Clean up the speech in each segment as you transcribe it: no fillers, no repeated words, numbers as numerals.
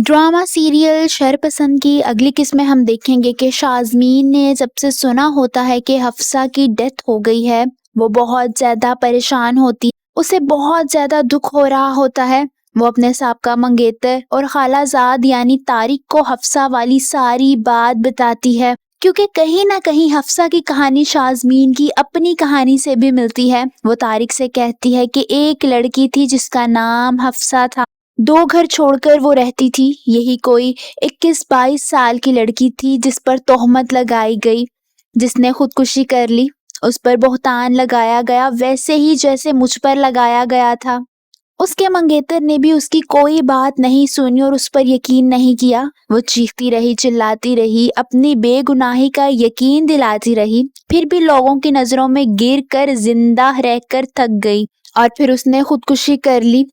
Drama serial शरपसंद की अगली किस्म में हम देखेंगे कि शाज़मीन ने जब से सुना होता है कि हफ्सा की डेथ हो गई है, वो बहुत ज़्यादा परेशान होती है। उसे बहुत ज़्यादा दुख हो रहा होता है। वो अपने साबका मंगेतर और खालाजाद यानी तारिक को हफ्सा वाली सारी बात बताती है, क्योंकि कहीं ना कहीं हफ्सा की कहानी शाज़मीन की अपनी कहानी से भी मिलती है। वो तारिक से कहती है कि एक लड़की थी जिसका नाम हफ्सा था, 2 घर छोड़कर वो रहती थी। यही कोई 21-22 साल की लड़की थी जिस पर तोहमत लगाई गई, जिसने खुदकुशी कर ली। उस पर बहतान लगाया गया, वैसे ही जैसे मुझ पर लगाया गया था। उसके मंगेतर ने भी उसकी कोई बात नहीं सुनी और उस पर यकीन नहीं किया। वो चीखती रही, चिल्लाती रही, अपनी बेगुनाही का यकीन दिलाती रही, फिर भी लोगों की नजरों में गिर कर जिंदा रहकर थक गई और फिर उसने खुदकुशी कर ली।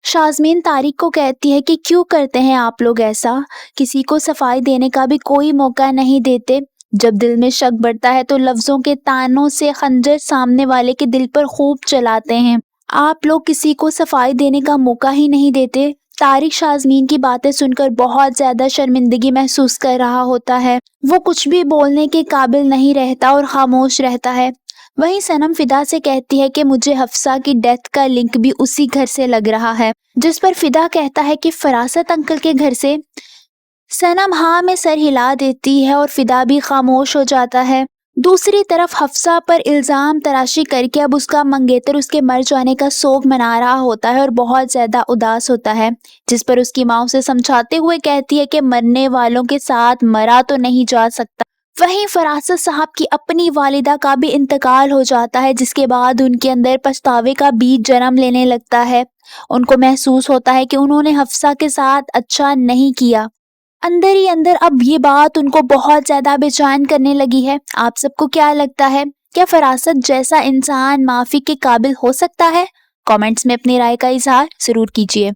शाज़मीन तारिक को कहती है कि क्यों करते हैं आप लोग ऐसा, किसी को सफाई देने का भी कोई मौका नहीं देते। जब दिल में शक बढ़ता है तो लफ्जों के तानों से खंजर सामने वाले के दिल पर खूब चलाते हैं। आप लोग किसी को सफाई देने का मौका ही नहीं देते। तारिक शाज़मीन की बातें सुनकर बहुत ज्यादा शर्मिंदगी महसूस कर रहा होता है। वो कुछ भी बोलने के काबिल नहीं रहता और खामोश रहता है। वहीं सनम फिदा से कहती है कि मुझे हफ्सा की डेथ का लिंक भी उसी घर से लग रहा है, जिस पर फिदा कहता है कि फरासत अंकल के घर से। सनम हाँ में सर हिला देती है और फिदा भी खामोश हो जाता है। दूसरी तरफ हफ्सा पर इल्जाम तराशी करके अब उसका मंगेतर उसके मर जाने का सोग मना रहा होता है और बहुत ज्यादा उदास होता है, जिस पर उसकी माँ उसे समझाते हुए कहती है कि मरने वालों के साथ मरा तो नहीं जा सकता। वहीं फरासत साहब की अपनी वालिदा का भी इंतकाल हो जाता है, जिसके बाद उनके अंदर पछतावे का बीज जन्म लेने लगता है। उनको महसूस होता है कि उन्होंने हफ्सा के साथ अच्छा नहीं किया। अंदर ही अंदर अब ये बात उनको बहुत ज्यादा बेचैन करने लगी है। आप सबको क्या लगता है, क्या फरासत जैसा इंसान माफी के काबिल हो सकता है? कमेंट्स में अपनी राय का इजहार जरूर कीजिए।